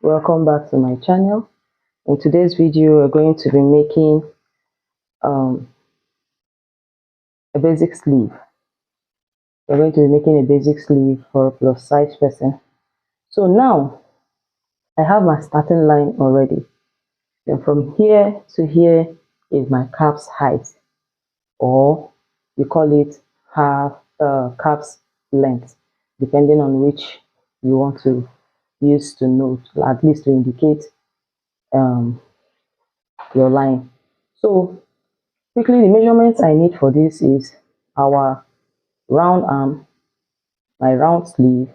Welcome back to my channel. In today's video we're going to be making a basic sleeve. We're going to be making a basic sleeve for a plus size person. So now I have my starting line already, and from here to here is my calf's height, or you call it calf's length, depending on which you want to use to note, at least to indicate your line. So quickly, the measurements I need for this is our round arm, my round sleeve,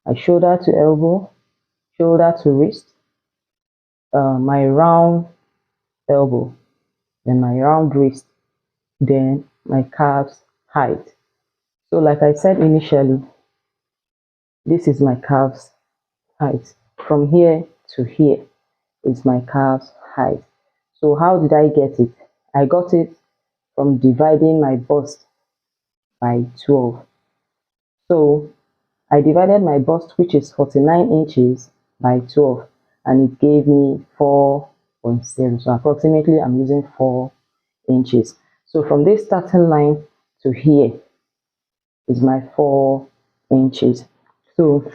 my shoulder to elbow, shoulder to wrist, my round elbow, then my round wrist, then my calf's height. So like I said initially, this is my calf's height. From here to here is my calf's height. So how did I get it? I got it from dividing my bust by 12. So I divided my bust, which is 49 inches, by 12, and it gave me 4.0. So approximately I'm using 4 inches. So from this starting line to here is my 4 inches. So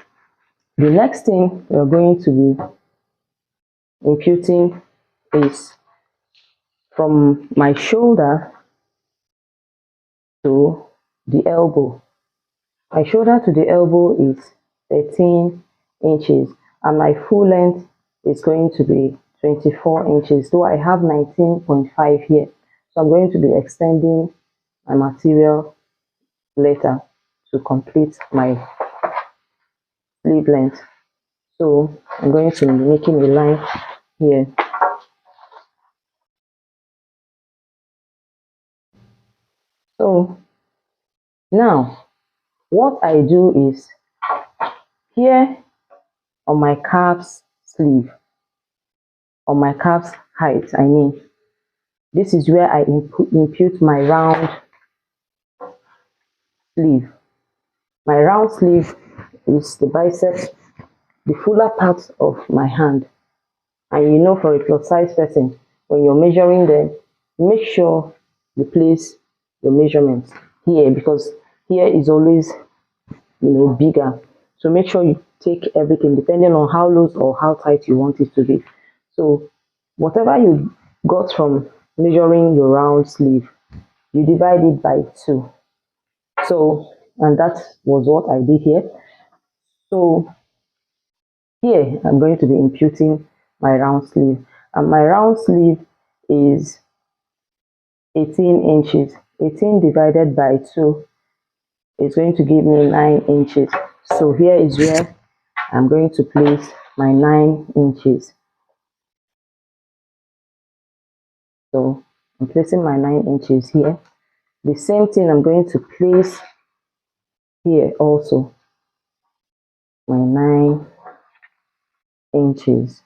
the next thing we're going to be imputing is from my shoulder to the elbow. My shoulder to the elbow is 13 inches, and my full length is going to be 24 inches, though I have 19.5 here. So I'm going to be extending my material later to complete my sleeve length. So I'm going to be making a line here. So now what I do is, here on my calf's sleeve, on my calf's height, I mean, this is where I impute my round sleeve. My round sleeve is the biceps, the fuller part of my hand. And you know, for a plus size person, when you're measuring them, make sure you place your measurements here, because here is always, bigger. So make sure you take everything depending on how loose or how tight you want it to be. So whatever you got from measuring your round sleeve, you divide it by 2. So, and that was what I did here. So here I'm going to be imputing my round sleeve, and my round sleeve is 18 inches. 18 divided by 2 is going to give me 9 inches. So here is where I'm going to place my 9 inches. So I'm placing my 9 inches here. The same thing I'm going to place here also, my 9 inches.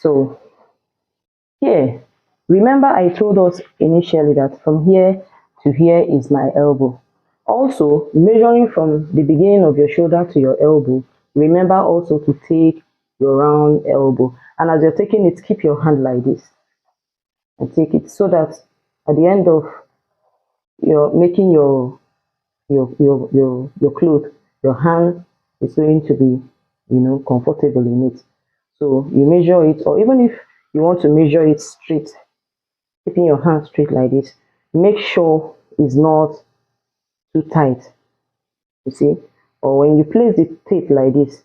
So here, remember I told us initially that from here to here is my elbow. Also, measuring from the beginning of your shoulder to your elbow, remember also to take your round elbow. And as you're taking it, keep your hand like this and take it, so that at the end of your making your cloth, your hand is going to be, comfortable in it. So you measure it, or even if you want to measure it straight, keeping your hand straight like this, make sure it's not too tight, you see. Or when you place the tape like this,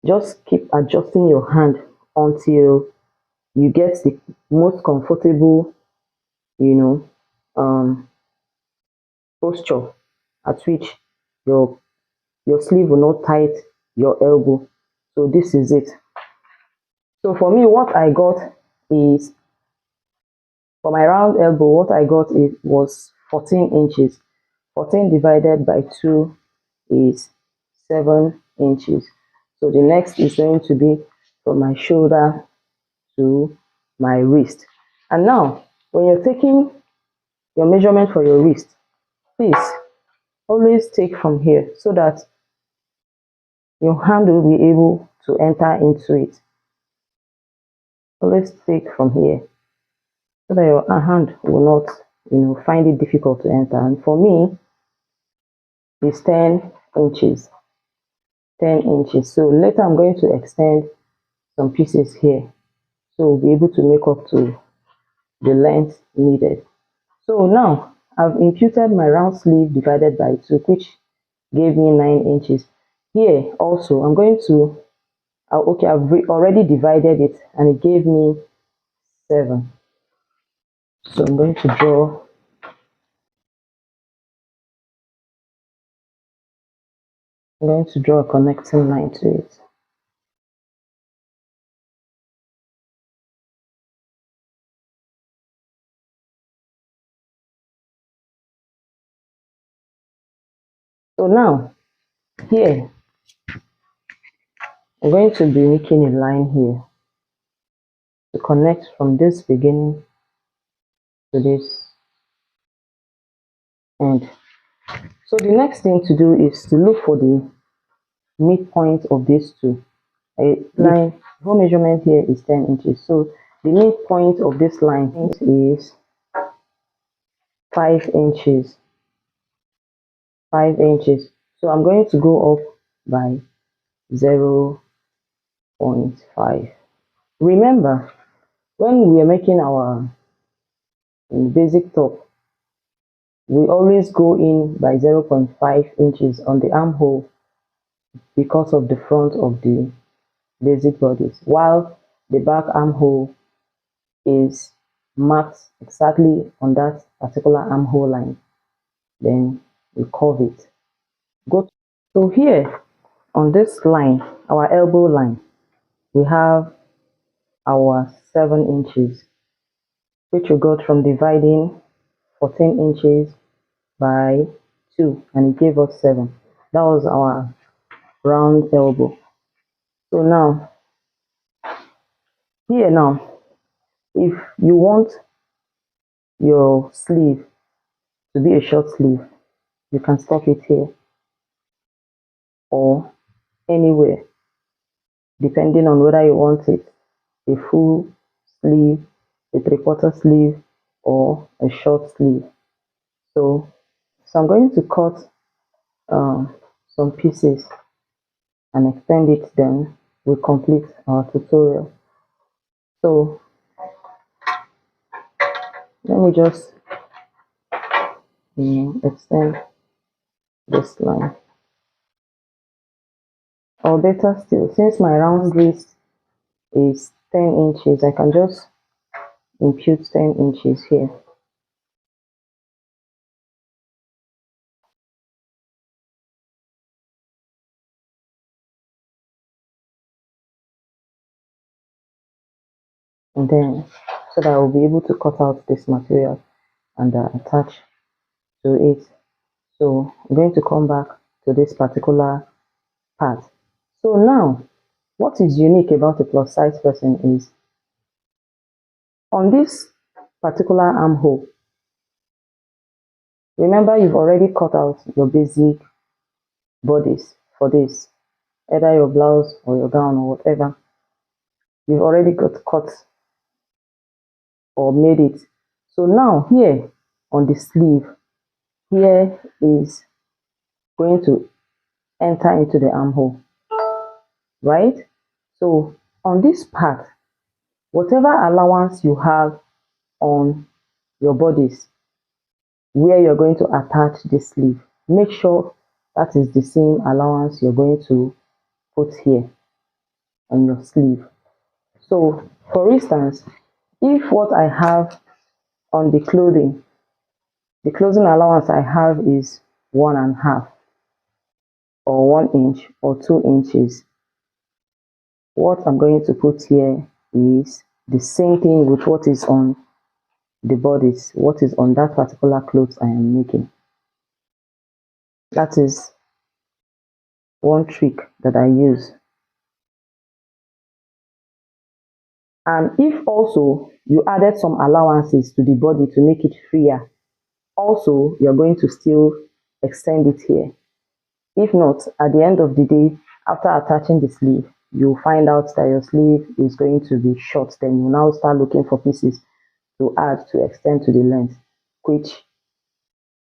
just keep adjusting your hand until you get the most comfortable, posture at which your sleeve will not tight your elbow. So this is it. So for me, what I got is, for my round elbow, what I got was 14 inches. 14 divided by 2 is 7 inches. So the next is going to be from my shoulder to my wrist. And now, when you're taking your measurement for your wrist, please always take from here, so that your hand will be able to enter into it. Always take from here so that your hand will not find it difficult to enter. And for me, it's 10 inches. 10 inches. So later I'm going to extend some pieces here, so we'll be able to make up to the length needed. So now I've imputed my round sleeve divided by 2, which gave me 9 inches. Here also I'm going to okay, I've already divided it and it gave me 7. So I'm going to draw a connecting line to it. So now here I'm going to be making a line here to connect from this beginning to this end. So the next thing to do is to look for the midpoint of these two. The whole measurement here is 10 inches. So the midpoint of this line is 5 inches. 5 inches. So I'm going to go up by 0.5. Remember, when we are making our basic top, we always go in by 0.5 inches on the armhole because of the front of the basic bodice, while the back armhole is marked exactly on that particular armhole line. Then we curve it. So here on this line, our elbow line, we have our 7 inches, which we got from dividing 14 inches by 2, and it gave us 7. That was our round elbow. So now, here now, if you want your sleeve to be a short sleeve, you can stop it here or anywhere, depending on whether you want it a full sleeve, a 3/4 sleeve, or a short sleeve. So I'm going to cut some pieces and extend it, then we complete our tutorial. So let me just extend this line. Or better still, since my round wrist is 10 inches, I can just impute 10 inches here. And then, so that I will be able to cut out this material and attach to it. So I'm going to come back to this particular part. So now, what is unique about a plus size person is on this particular armhole, remember you've already cut out your basic bodice for this, either your blouse or your gown or whatever. You've already got cut or made it. So now here on the sleeve, here is going to enter into the armhole, right? So on this part, whatever allowance you have on your bodice where you're going to attach the sleeve, make sure that is the same allowance you're going to put here on your sleeve. So for instance, if what I have on the clothing allowance I have is 1.5 or 1 inch or 2 inches, what I'm going to put here is the same thing with what is on the bodice, what is on that particular clothes I am making. That is one trick that I use. And if also you added some allowances to the body to make it freer, also you're going to still extend it here. If not, at the end of the day, after attaching the sleeve, you'll find out that your sleeve is going to be short. Then you now start looking for pieces to add to extend to the length, which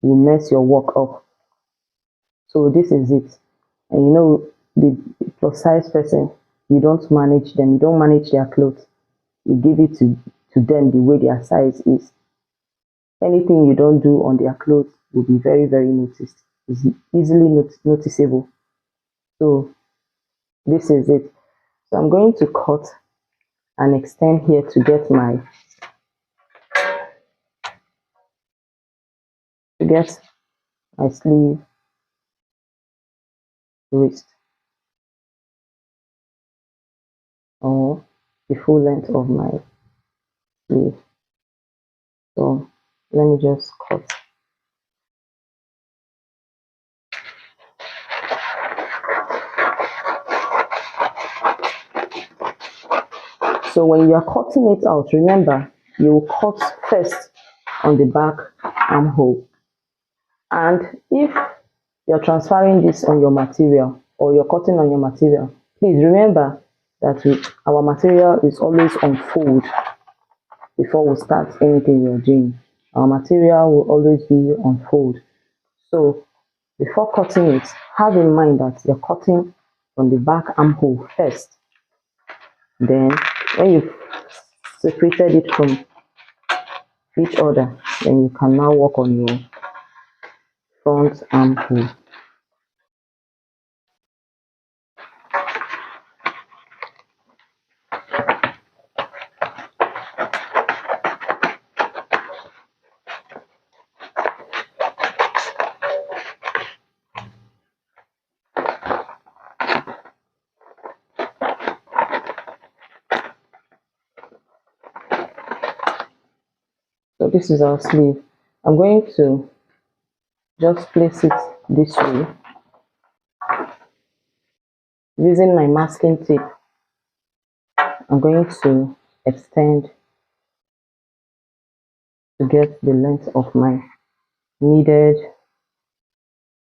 will mess your work up. So this is it. And you know, the plus size person, you don't manage them, you don't manage their clothes. You give it to them the way their size is. Anything you don't do on their clothes will be very, very noticed. It's easily noticeable. So this is it. So I'm going to cut and extend here to get my sleeve wrist, or the full length of my sleeve. So let me just cut. So when you are cutting it out, remember you will cut first on the back armhole. And if you're transferring this on your material, or you're cutting on your material, please remember that our material is always on fold before we start anything you're doing. Our material will always be on fold. So before cutting it, have in mind that you're cutting on the back armhole first. Then when you've separated it from each other, then you can now work on your front armhole. So this is our sleeve. I'm going to just place it this way using my masking tape. I'm going to extend to get the length of my needed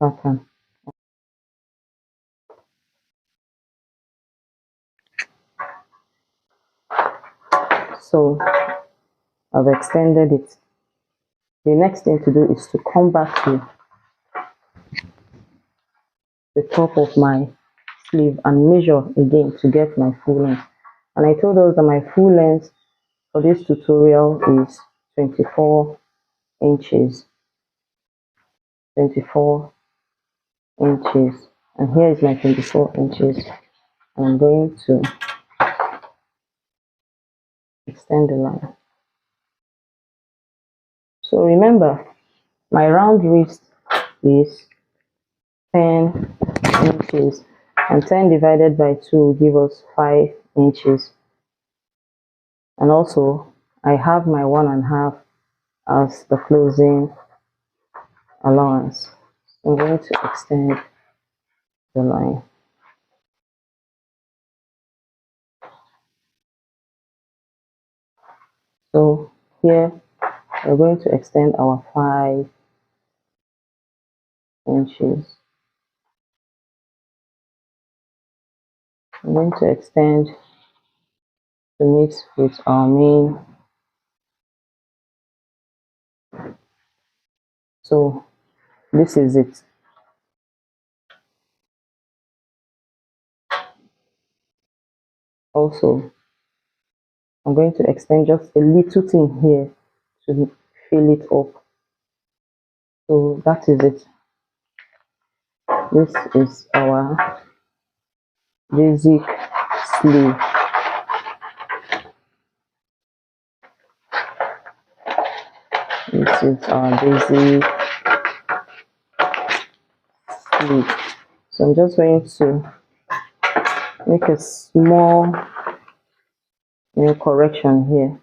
pattern. So I've extended it. The next thing to do is to come back to the top of my sleeve and measure again to get my full length. And I told us that my full length for this tutorial is 24 inches. 24 inches. And here is my 24 inches. And I'm going to extend the line. So remember, my round wrist is 10 inches, and 10 divided by 2 will give us 5 inches. And also I have my 1.5 as the closing allowance. I'm going to extend the line. So here we're going to extend our 5 inches. I'm going to extend to meet with our main. So this is it. Also, I'm going to extend just a little thing here to fill it up. So that is it. This is our basic sleeve. This is our basic sleeve. So I'm just going to make a small correction here,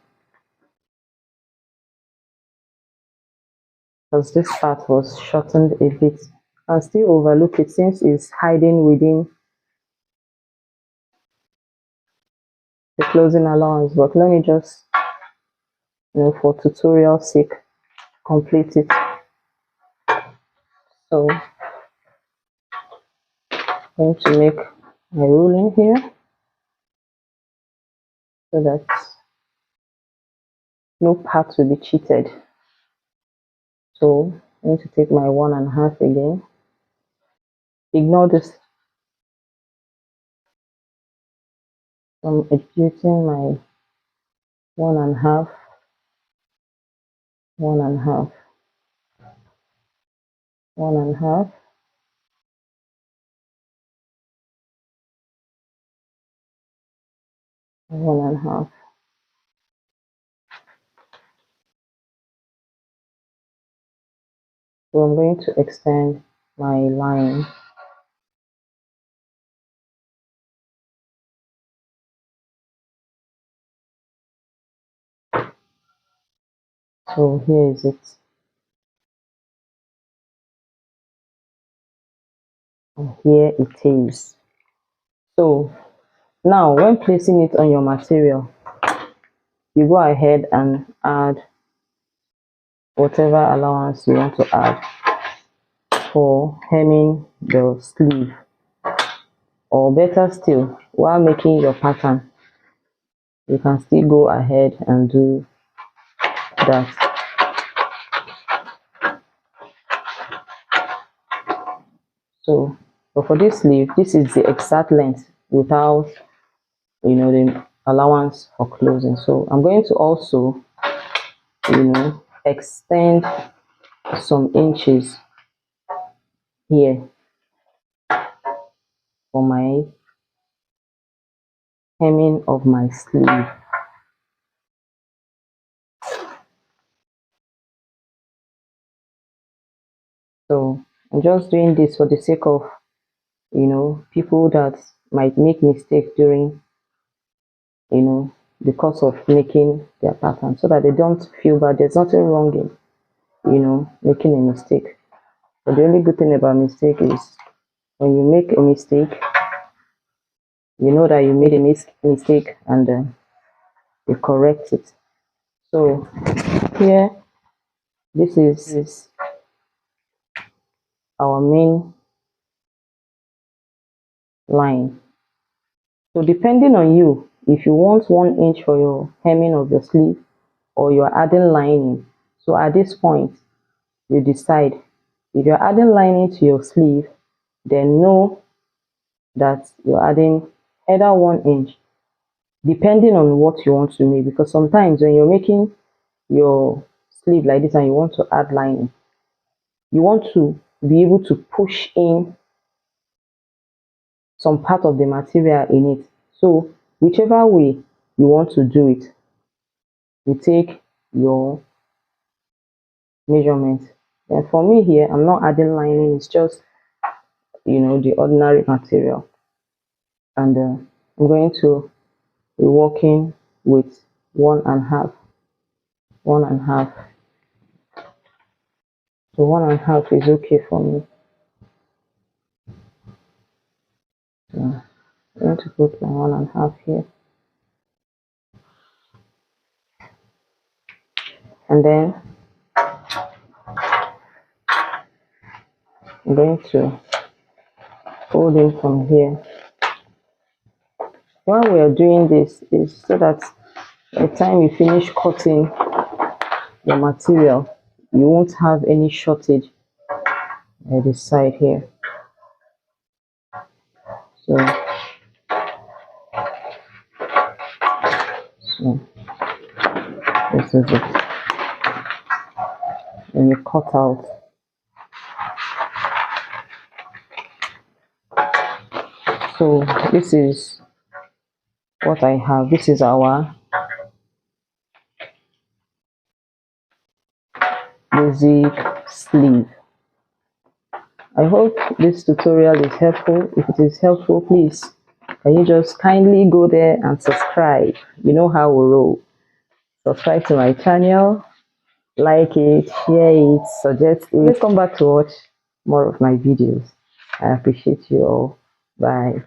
because this part was shortened a bit. I'll still overlook it since it's hiding within the closing allowance, but let me just, for tutorial sake, complete it. So I'm going to make my ruling here so that no part will be cheated. So I need to take my 1.5 again. Ignore this. I'm executing my 1.5, 1.5, 1.5, 1.5. So I'm going to extend my line. So here is it. And here it is. So now when placing it on your material, you go ahead and add whatever allowance you want to add for hemming the sleeve, or better still, while making your pattern you can still go ahead and do that. So but for this sleeve, this is the exact length without the allowance for closing. So I'm going to also extend some inches here for my hemming of my sleeve. So I'm just doing this for the sake of people that might make mistakes during the course of making their pattern, so that they don't feel bad. There's nothing wrong in making a mistake. But the only good thing about mistake is when you make a mistake, you know that you made a mistake, and you correct it. So here, this is our main line. So depending on you, if you want 1 inch for your hemming of your sleeve, or you're adding lining, so at this point you decide. If you're adding lining to your sleeve, then know that you're adding either 1 inch, depending on what you want to make. Because sometimes when you're making your sleeve like this and you want to add lining, you want to be able to push in some part of the material in it. So whichever way you want to do it, you take your measurement. And for me here, I'm not adding lining, it's just the ordinary material. And I'm going to be working with 1.5, 1.5. So 1.5 is okay for me. So I'm going to put my 1.5 here. And then I'm going to fold in from here. Why we are doing this is so that by the time you finish cutting the material, you won't have any shortage at the side here. So this is it. And you cut out. So this is what I have. This is our basic sleeve. I hope this tutorial is helpful. If it is helpful, please can you just kindly go there and subscribe. You know how we roll. Subscribe to my channel, like it, share it, suggest it. Please come back to watch more of my videos. I appreciate you all. Bye.